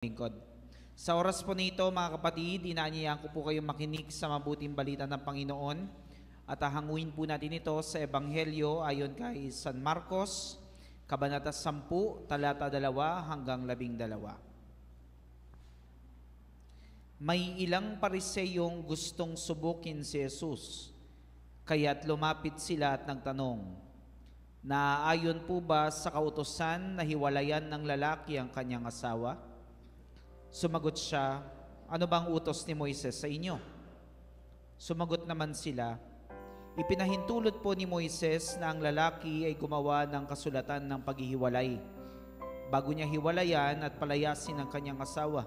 Lingkod. Sa oras po nito mga kapatid, inaanyayahan ko po kayong makinig sa mabuting balita ng Panginoon at hahanguin po natin ito sa Ebanghelyo ayon kay San Marcos, Kabanata 10, talata 2 hanggang 12. May ilang pariseyong gustong subukin si Jesus, kaya't lumapit sila at nagtanong, "Naaayon po ba sa kautusan na hiwalayan ng lalaki ang kanyang asawa?" Sumagot siya, "Ano bang utos ni Moises sa inyo?" Sumagot naman sila, "Ipinahintulot po ni Moises na ang lalaki ay gumawa ng kasulatan ng paghihiwalay bago niya hiwalayan at palayasin ang kanyang asawa."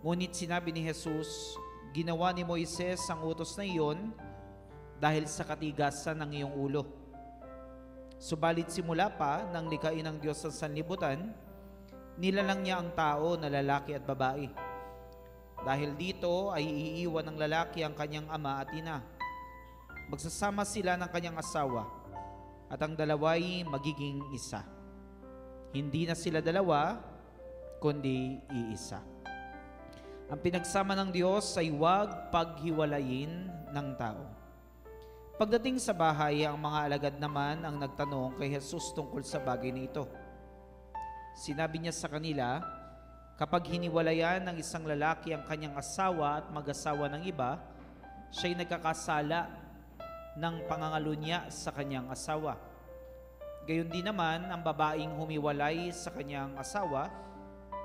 Ngunit sinabi ni Jesus, "Ginawa ni Moises ang utos na iyon dahil sa katigasan ng iyong ulo. Subalit simula pa nang likhain ng Diyos ang sanlibutan, nilalang niya ang tao na lalaki at babae. Dahil dito ay iiwan ng lalaki ang kanyang ama at ina. Magsasama sila ng kanyang asawa at ang dalawa'y magiging isa. Hindi na sila dalawa, kundi iisa. Ang pinagsama ng Diyos ay huwag paghiwalayin ng tao." Pagdating sa bahay, ang mga alagad naman ang nagtanong kay Jesus tungkol sa bagay na ito. Sinabi niya sa kanila, "Kapag hiniwalayan ng isang lalaki ang kanyang asawa at mag-asawa ng iba, siya'y nagkakasala ng pangangalunya sa kanyang asawa. Gayon din naman, ang babaeng humiwalay sa kanyang asawa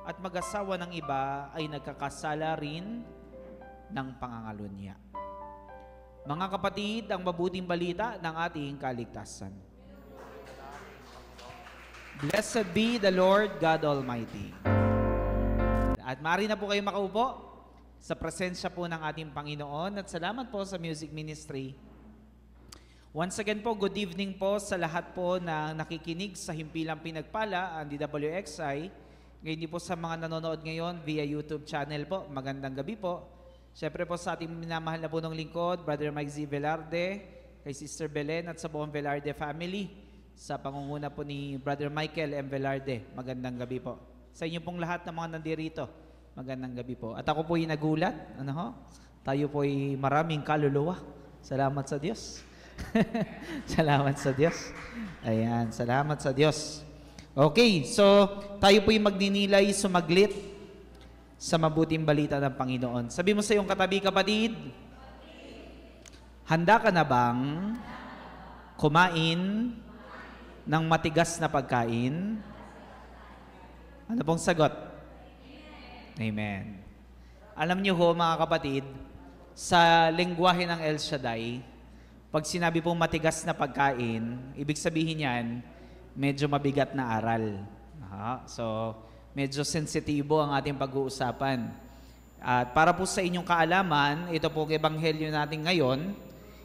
at mag-asawa ng iba ay nagkakasala rin ng pangangalunya." Mga kapatid, ang mabuting balita ng ating kaligtasan. Blessed be the Lord God Almighty. At maaari na po kayo makaupo sa presensya po ng ating Panginoon at salamat po sa music ministry. Once again po, good evening po sa lahat po na nakikinig sa Himpilang Pinagpala, ang DWXI. Ngayon din po sa mga nanonood ngayon via YouTube channel po, magandang gabi po. Siyempre po sa ating minamahal na punong lingkod, Brother Mike Z. Velarde, kay Sister Belen at sa buong Velarde family, sa pangunguna po ni Brother Michael M. Velarde, magandang gabi po. Sa inyo pong lahat ng mga nandirito, magandang gabi po. At ako po ay nagulat, tayo po ay maraming kaluluwa. Salamat sa Diyos. Salamat sa Diyos. Ayan, salamat sa Diyos. Okay, so tayo po ay magninilay, sumaglit sa mabuting balita ng Panginoon. Sabi mo sa iyong katabi, kapatid, handa ka na bang kumain ng matigas na pagkain? Ano pong sagot? Amen. Alam niyo ho mga kapatid, sa lengguwahe ng El Shaddai, pag sinabi pong matigas na pagkain, ibig sabihin yan, medyo mabigat na aral. So, medyo sensitibo ang ating pag-uusapan. At para po sa inyong kaalaman, ito po ang ebanghelyo natin ngayon,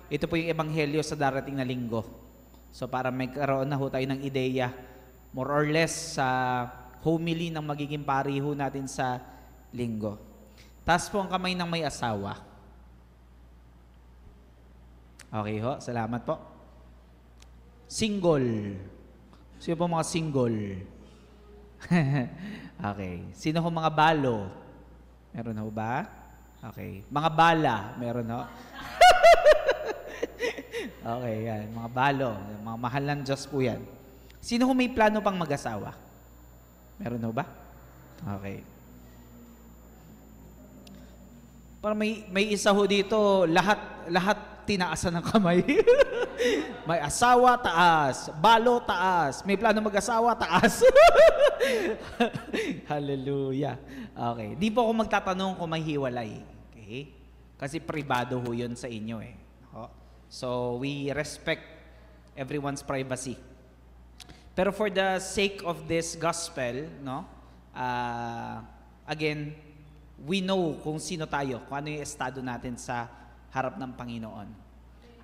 ito po yung ebanghelyo sa darating na linggo. So para magkaroon na ho tayo ng ideya, more or less sa homily ng magiging pariho natin sa linggo. Taas po ang kamay ng may asawa. Okay ho, salamat po. Single. Sino po mga single? Okay. Sino ho mga balo? Meron ho ba? Okay. Mga bala, meron ho? Okay, yan. Mga balo, mga mahal ng Diyos po yan. Sino ho may plano pang mag-asawa? Meron ho ba? Okay. Para may isa ho dito, lahat tinaasan ng kamay. May asawa, taas. Balo, taas. May plano mag-asawa, taas. Hallelujah. Okay. Di po ako magtatanong kung may hiwalay. Okay? Kasi pribado ho yun sa inyo eh. So, we respect everyone's privacy. Pero for the sake of this gospel, again, we know kung sino tayo, kung ano yung estado natin sa harap ng Panginoon.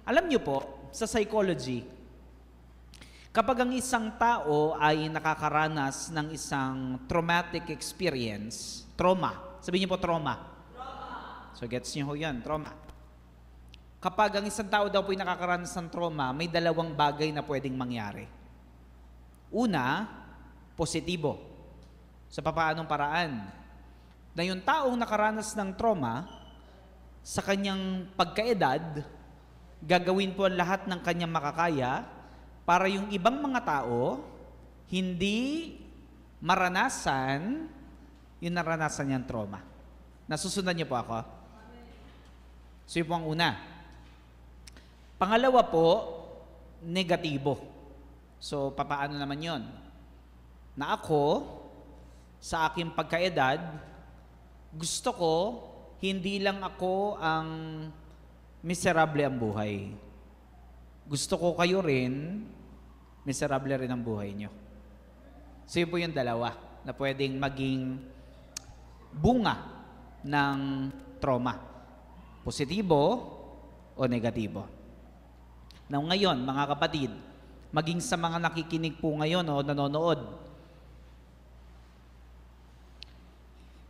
Alam niyo po, sa psychology, kapag ang isang tao ay nakakaranas ng isang traumatic experience, trauma, sabihin niyo po trauma. So gets niyo ho yan, trauma. Kapag ang isang tao daw po ay nakakaranas ng trauma, may dalawang bagay na pwedeng mangyari. Una, positibo. Sa papaanong paraan? Na yung taong nakaranas ng trauma, sa kanyang pagkaedad, gagawin po ang lahat ng kanyang makakaya para yung ibang mga tao hindi maranasan yung naranasan niyang trauma. Nasusundan niyo po ako? So yun po ang una. Pangalawa po, negatibo. So papaano naman yon? Na ako, sa aking pagkaedad, gusto ko, hindi lang ako ang miserable ang buhay. Gusto ko kayo rin, miserable rin ang buhay nyo. So yun po yung dalawa na pwedeng maging bunga ng trauma. Positibo o negatibo. Now ngayon, mga kapatid, maging sa mga nakikinig po ngayon o nanonood,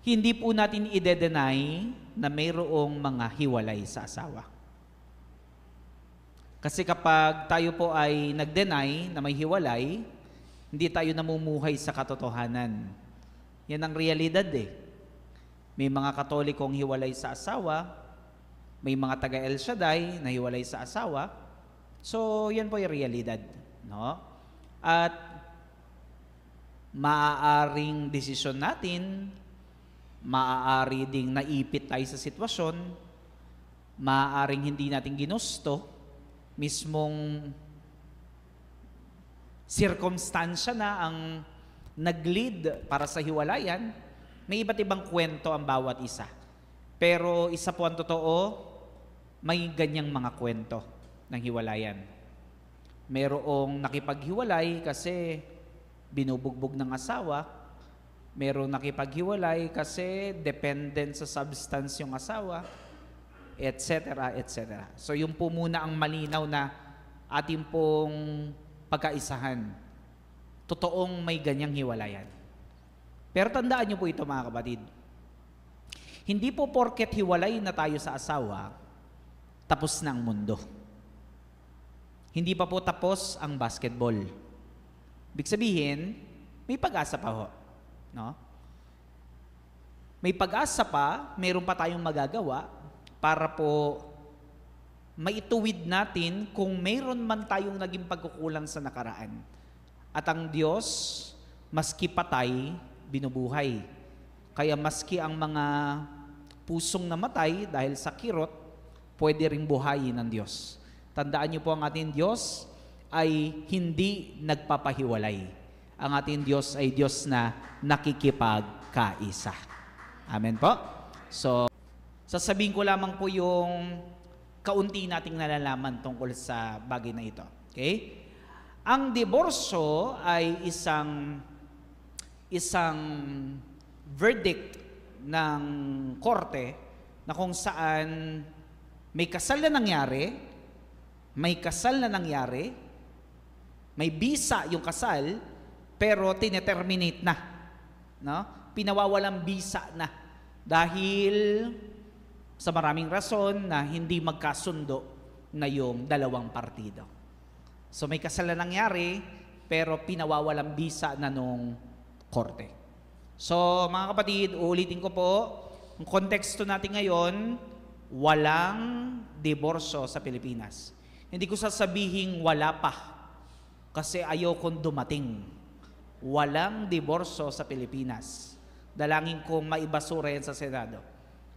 hindi po natin ide-deny na mayroong mga hiwalay sa asawa. Kasi kapag tayo po ay nag-deny na may hiwalay, hindi tayo namumuhay sa katotohanan. Yan ang realidad eh. May mga Katolikong hiwalay sa asawa, may mga taga-El Shaddai na hiwalay sa asawa. So, yan po yung realidad. No? At maaaring desisyon natin, maaari ding naipit tayo sa sitwasyon, maaaring hindi natin ginusto, mismong circumstansya na ang nag-lead para sa hiwalayan. May iba't ibang kwento ang bawat isa. Pero isa po ang totoo, may ganyang mga kwento ng hiwalayan. Merong nakipaghiwalay kasi binubugbog ng asawa. Merong nakipaghiwalay kasi dependent sa substance yung asawa, etc., etc. So yung po muna ang malinaw na ating pong pagkaisahan. Totoong may ganyang hiwalayan. Pero tandaan niyo po ito mga kapatid. Hindi po porket hiwalay na tayo sa asawa, tapos na ang mundo. Hindi pa po tapos ang basketball. Ibig sabihin, may pag-asa pa ho. No? May pag-asa pa, mayroon pa tayong magagawa para po maituwid natin kung mayroon man tayong naging pagkukulang sa nakaraan. At ang Diyos, maski patay, binubuhay. Kaya maski ang mga pusong namatay dahil sa kirot, pwede ring buhayin ng Diyos. Tandaan niyo po, ang ating Diyos ay hindi nagpapahiwalay. Ang ating Diyos ay Diyos na nakikipagkaisa. Amen po? So, sasabihin ko lamang po yung kaunti nating nalalaman tungkol sa bagay na ito. Okay? Ang diborsyo ay isang verdict ng korte na kung saan may kasal na nangyari, may bisa yung kasal, pero tineterminate na. No? Pinawawalang bisa na. Dahil sa maraming rason na hindi magkasundo na yung dalawang partido. So may kasal na nangyari, pero pinawawalang bisa na nung korte. So mga kapatid, uulitin ko po, ang konteksto natin ngayon, walang diborsyo sa Pilipinas. Hindi ko sasabihin wala pa, kasi ayaw kong dumating. Walang diborsyo sa Pilipinas. Dalangin kong maibasura yan sa Senado.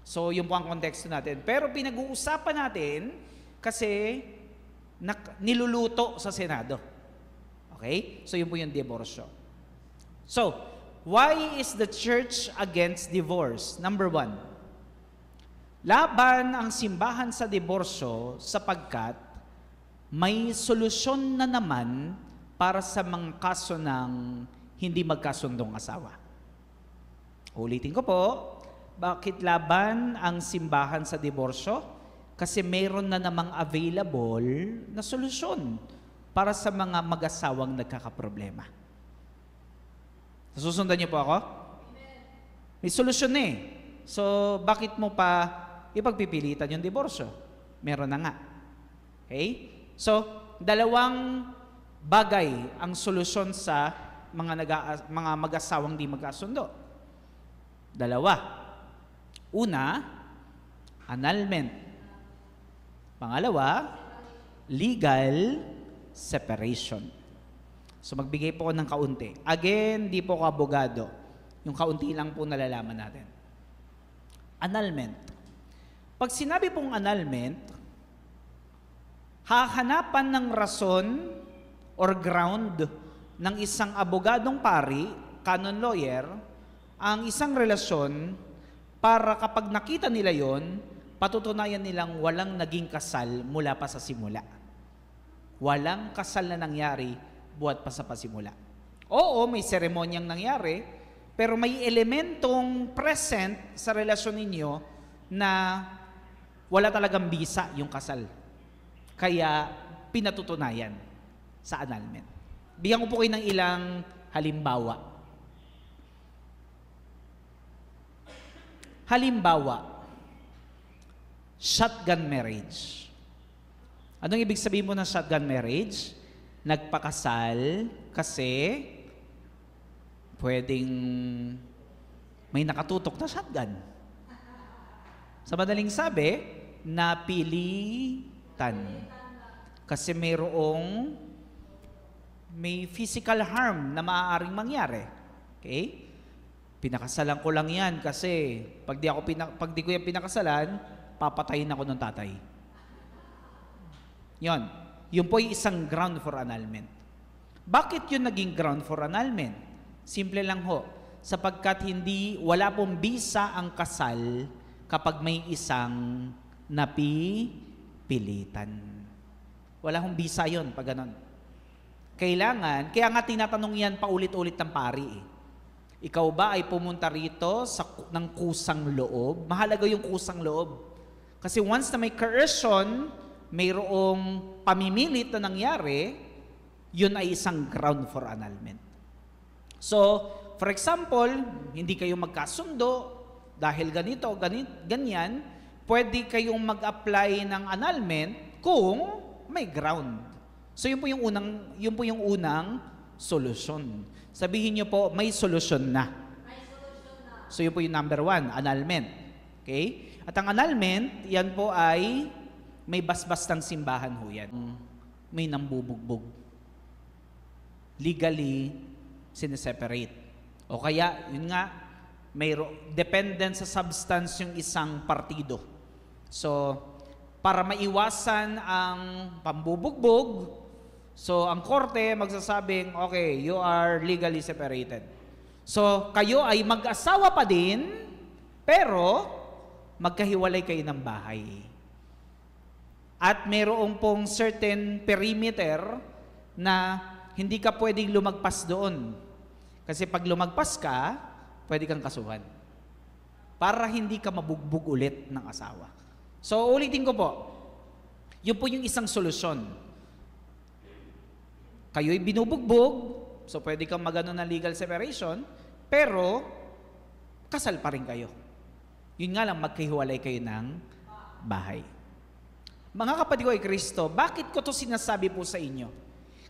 So, yun po ang konteksto natin. Pero pinag-uusapan natin kasi niluluto sa Senado. Okay? So, yun po yung diborsyo. So, why is the church against divorce? Number 1, laban ang simbahan sa diborsyo sapagkat may solusyon na naman para sa mga kaso ng hindi magkasundong asawa. Ulitin ko po, bakit laban ang simbahan sa diborsyo? Kasi mayroon na namang available na solusyon para sa mga mag-asawang nagkakaproblema. Susundan niyo po ako? May solusyon eh. So, bakit mo pa ipagpipilitan yung diborsyo? Meron na nga. Okay? So, dalawang bagay ang solusyon sa mga mag-asawang di magkasundo? Dalawa. Una, annulment. Pangalawa, legal separation. So magbigay po ako ng kaunti. Again, di po ako abogado. Yung kaunti lang po nalalaman natin. Annulment. Pag sinabi pong annulment, hahanapan ng rason or ground ng isang abogadong pari, canon lawyer, ang isang relasyon para kapag nakita nila yon, patutunayan nilang walang naging kasal mula pa sa simula. Walang kasal na nangyari buhat pa sa pasimula. Oo, may seremonyang nangyari, pero may elementong present sa relasyon ninyo na wala talagang bisa yung kasal. Kaya pinatutunayan sa annulment. Bigyan ko po kayo ng ilang halimbawa. Halimbawa, shotgun marriage. Anong ibig sabihin mo ng shotgun marriage? Nagpakasal kasi pwedeng may nakatutok na shotgun. Sa madaling sabi, napilitan. Kasi may physical harm na maaaring mangyari. Okay? Pinakasalan ko lang yan kasi pag di ko yan pinakasalan, papatayin ako ng tatay. Yon. Yun po yung isang ground for annulment. Bakit yun naging ground for annulment? Simple lang ho. Sapagkat wala pong bisa ang kasal kapag may isang napipilitan. Wala hong bisa yun pag ganun. Kaya nga tinatanong yan paulit-ulit ng pari. Ikaw ba ay pumunta rito ng kusang loob? Mahalaga yung kusang loob. Kasi once na may coercion, mayroong pamimilit na nangyari, yun ay isang ground for annulment. So, for example, hindi kayo magkasundo dahil ganito, ganyan, pwede kayong mag-apply ng annulment kung may ground. So, yun po yung unang solusyon. Sabihin niyo po, may solusyon na. So, yun po yung number 1, annulment. Okay? At ang annulment, yan po ay may basbas ng simbahan ho yan. May nambubugbog. Legally, sineseparate. O kaya, yun nga, dependent sa substance yung isang partido. So, para maiwasan ang pambubugbog, so ang korte magsasabing, okay, you are legally separated. So, kayo ay mag-asawa pa din, pero magkahiwalay kayo ng bahay. At mayroong pong certain perimeter na hindi ka pwedeng lumagpas doon. Kasi pag lumagpas ka, pwede kang kasuhan. Para hindi ka mabugbog ulit ng asawa. So, ulitin ko po. Yun po yung isang solusyon. Kayo'y binubugbog, so pwede kang magano ng legal separation, pero kasal pa rin kayo. Yun nga lang, magkahiwalay kayo ng bahay. Mga kapatid ko ay Kristo, bakit ko to sinasabi po sa inyo?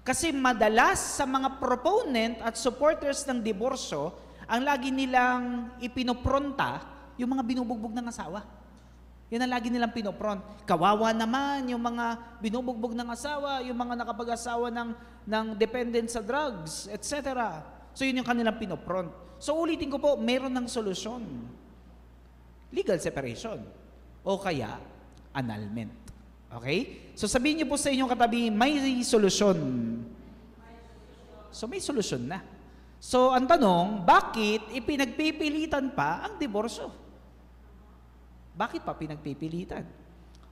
Kasi madalas sa mga proponent at supporters ng diborsyo, ang lagi nilang ipinopronta yung mga binubugbog ng asawa. Yan ang lagi nilang pinopront. Kawawa naman yung mga binubugbog ng asawa, yung mga nakapag-asawa ng dependent sa drugs, etc. So yun yung kanilang pinopront. So ulitin ko po, meron ng solusyon. Legal separation. O kaya, annulment. Okay? So sabihin niyo po sa inyong katabi, may solusyon. So may solusyon na. So ang tanong, bakit ipinagpipilitan pa ang diborsyo? Bakit pa pinagpipilitan?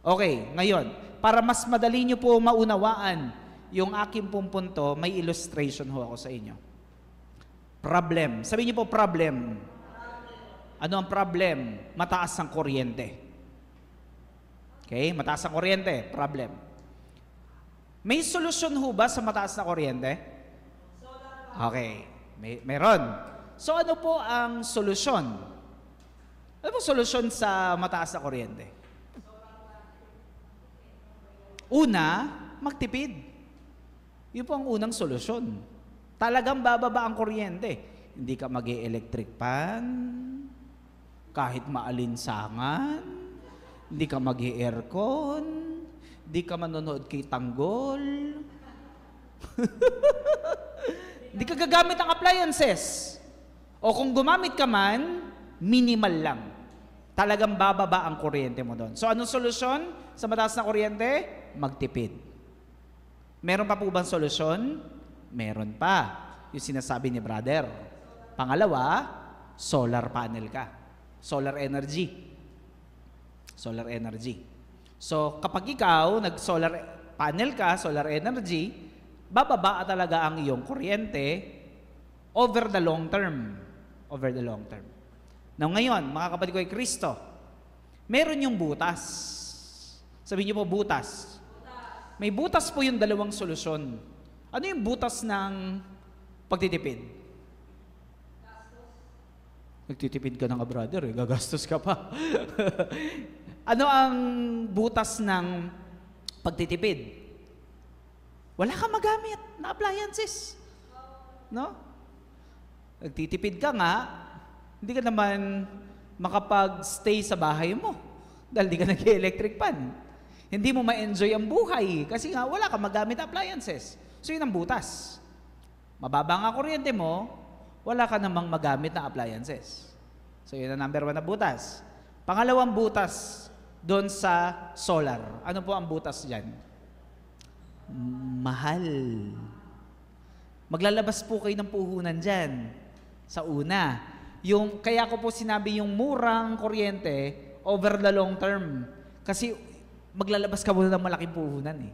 Okay, ngayon, para mas madali niyo po maunawaan yung aking pong punto, may illustration ho ako sa inyo. Problem. Sabihin niyo po problem. Ano ang problem? Mataas ang kuryente. Okay, mataas ang kuryente, problem. May solusyon ho ba sa mataas na kuryente? Okay, meron. So ano po ang solusyon? Ano po solusyon sa mataas na kuryente? Una, magtipid. Yun po ang unang solusyon. Talagang bababa ang kuryente. Hindi ka mag-e-electric pan, kahit maalinsangan, hindi ka mag-e-aircon, hindi ka manonood kay Tanggol, hindi ka gagamit ng appliances. O kung gumamit ka man, minimal lang. Talagang bababa ang kuryente mo doon. So anong solusyon sa mataas na kuryente? Magtipid. Meron pa po bang solusyon? Meron pa. Yung sinasabi ni brother. Pangalawa, solar panel ka. Solar energy. Solar energy. So kapag ikaw nag-solar panel ka, solar energy, bababa talaga ang iyong kuryente over the long term. Over the long term. Now ngayon, mga kapatid ko ay Kristo, meron yung butas. Sabihin niyo po, butas. May butas po yung dalawang solusyon. Ano yung butas ng pagtitipid? Nagtitipid ka na nga, brother, gagastos ka pa. Ano ang butas ng pagtitipid? Wala kang magamit na appliances. No? Nagtitipid ka nga, hindi ka naman makapag-stay sa bahay mo dahil di ka nag-electric pan. Hindi mo ma-enjoy ang buhay kasi nga wala kang magamit na appliances. So yun ang butas. Mababa nga kuryente mo, wala ka namang magamit na appliances. So yun ang number 1 na butas. Pangalawang butas doon sa solar. Ano po ang butas dyan? Mahal. Maglalabas po kayo ng puhunan dyan. Sa una. Kaya ko po sinabi yung murang kuryente over the long term. Kasi maglalabas ka muna ng malaking puhunan eh.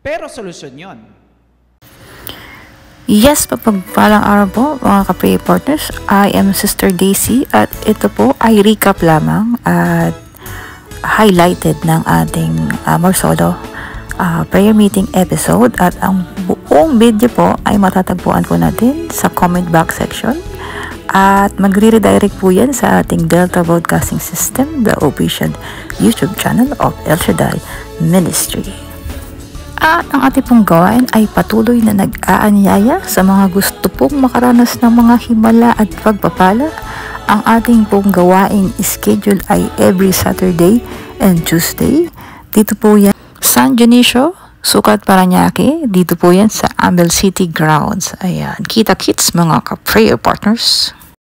Pero solusyon yon. Yes, papagpalang araw po mga ka-pray partners. I am Sister Daisy at ito po ay recap lamang at highlighted ng ating Marsolo prayer meeting episode at ang buong video po ay matatagpuan po natin sa comment box section at magre-redirect po yan sa ating Delta Broadcasting System, the official YouTube channel of El Shaddai Ministry. At ang ating pong gawain ay patuloy na nag-aanyaya sa mga gusto pong makaranas ng mga himala at pagpapala. Ang ating pong gawain schedule ay every Saturday and Tuesday. Dito po yan San Dionisio, Sucat, Parañaque. Dito po yan sa Ambel City Grounds. Ayan, kita-kits mga ka-prayer partners.